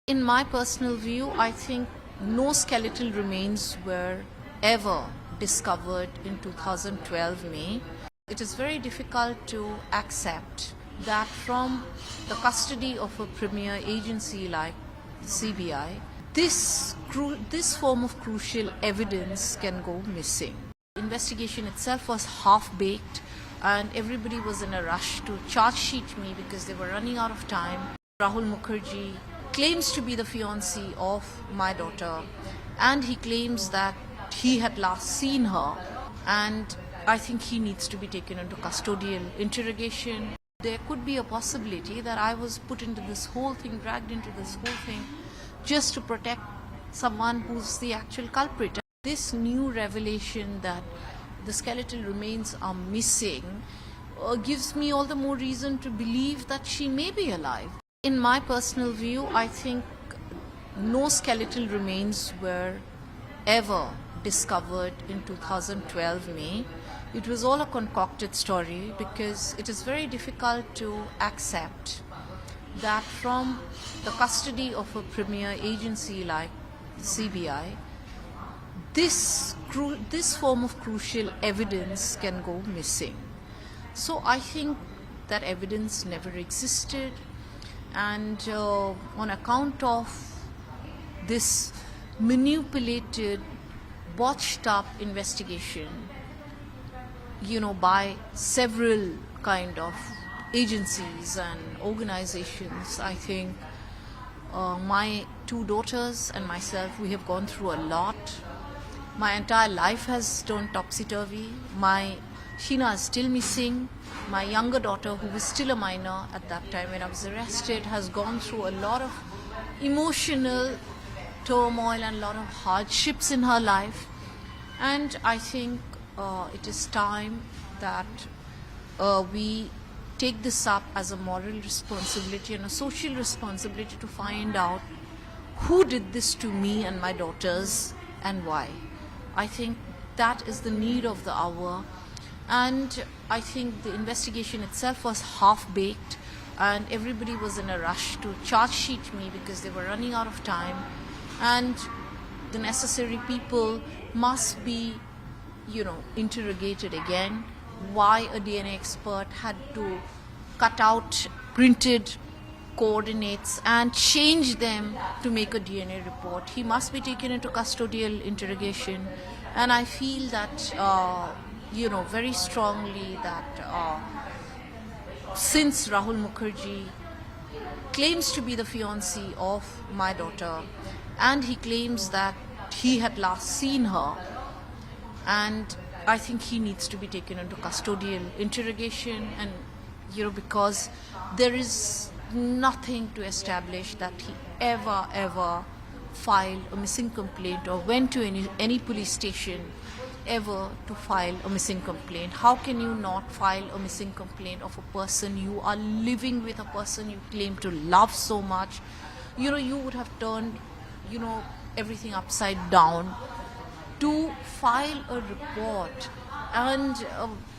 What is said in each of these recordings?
In my personal view, I think no skeletal remains were ever discovered in 2012 May. It is very difficult to accept that from the custody of a premier agency like CBI, this form of crucial evidence can go missing. The investigation itself was half-baked and everybody was in a rush to charge sheet me because they were running out of time. Rahul Mukerjea claims to be the fiancé of my daughter, and he claims that he had last seen her, and I think he needs to be taken into custodial interrogation. There could be a possibility that I was put into this whole thing, dragged into this whole thing, just to protect someone who's the actual culprit. This new revelation that the skeletal remains are missing gives me all the more reason to believe that she may be alive. In my personal view, I think no skeletal remains were ever discovered in 2012 May. It was all a concocted story because it is very difficult to accept that from the custody of a premier agency like CBI, this form of crucial evidence can go missing. So I think that evidence never existed. And on account of this manipulated, botched up investigation, by several kind of agencies and organizations, I think my two daughters and myself, we have gone through a lot. My entire life has turned topsy-turvy. My Sheena is still missing. My younger daughter, who was still a minor at that time when I was arrested, has gone through a lot of emotional turmoil and a lot of hardships in her life. And I think it is time that we take this up as a moral responsibility and a social responsibility to find out who did this to me and my daughters and why. I think that is the need of the hour. And I think the investigation itself was half-baked and everybody was in a rush to charge sheet me because they were running out of time, and the necessary people must be, interrogated again. Why a DNA expert had to cut out printed coordinates and change them to make a DNA report. He must be taken into custodial interrogation, and I feel that very strongly that since Rahul Mukerjea claims to be the fiancé of my daughter, and he claims that he had last seen her, and I think he needs to be taken into custodial interrogation, and because there is nothing to establish that he ever filed a missing complaint or went to any police station ever to file a missing complaint. How can you not file a missing complaint of a person you are living with, a person you claim to love so much? You would have turned, everything upside down to file a report. And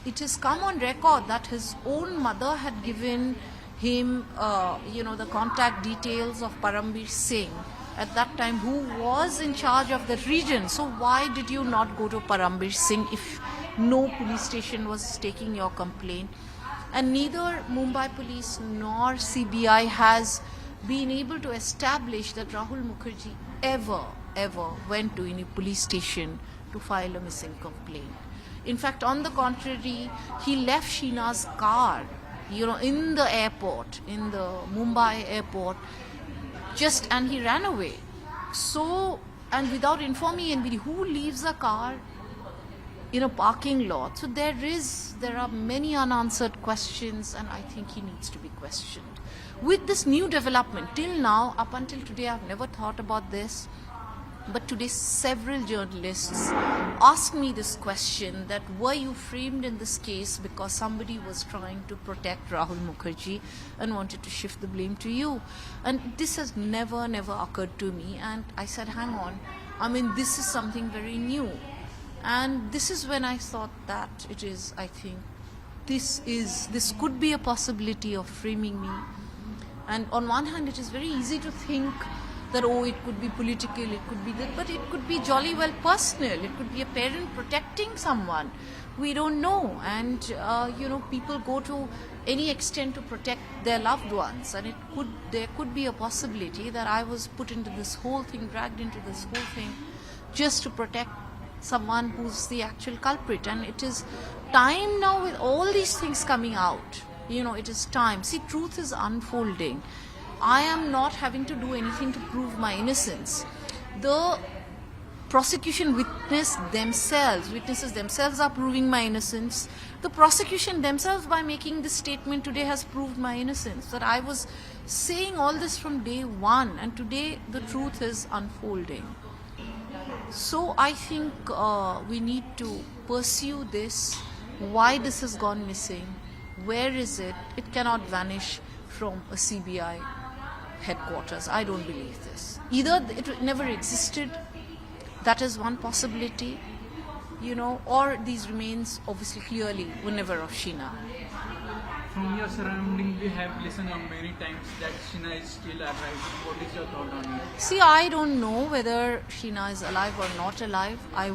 it has come on record that his own mother had given him, the contact details of Parambir Singh at that time, who was in charge of the region. So why did you not go to Parambir Singh if no police station was taking your complaint? And neither Mumbai Police nor CBI has been able to establish that Rahul Mukerjea ever went to any police station to file a missing complaint. In fact, on the contrary, he left Sheena's car, in the airport, in the Mumbai airport, and he ran away. So, and without informing anybody, who leaves a car in a parking lot? So there are many unanswered questions, and I think he needs to be questioned. With this new development, till now, up until today, I've never thought about this. But today several journalists asked me this question, that were you framed in this case because somebody was trying to protect Rahul Mukerjea and wanted to shift the blame to you? And this has never occurred to me. And I said, hang on, this is something very new. And this is when I thought that I think this could be a possibility of framing me. And on one hand, it is very easy to think that, oh, it could be political, it could be that, but it could be jolly well personal. It could be a parent protecting someone. We don't know. And, people go to any extent to protect their loved ones. And there could be a possibility that I was put into this whole thing, dragged into this whole thing, just to protect someone who's the actual culprit. And it is time now, with all these things coming out, it is time. See, truth is unfolding. I am not having to do anything to prove my innocence. The prosecution witnesses themselves are proving my innocence. The prosecution themselves, by making this statement today, has proved my innocence. That I was saying all this from day one, and today the truth is unfolding. So I think we need to pursue this. Why this has gone missing? Where is it? It cannot vanish from a CBI headquarters. I don't believe this. Either it never existed, that is one possibility, or these remains obviously clearly were never of Sheena. From your surroundings, we have listened many times that Sheena is still alive. What is your thought on it? See, I don't know whether Sheena is alive or not alive. I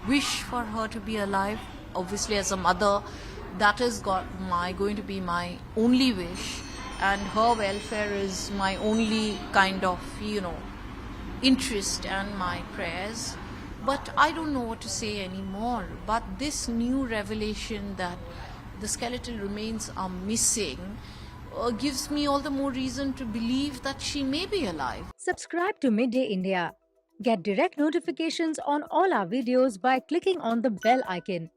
wish for her to be alive. Obviously, as a mother, that is going to be my only wish, and her welfare is my only kind of, interest and my prayers. But I don't know what to say anymore. But this new revelation that the skeletal remains are missing gives me all the more reason to believe that she may be alive. Subscribe to Midday India. Get direct notifications on all our videos by clicking on the bell icon.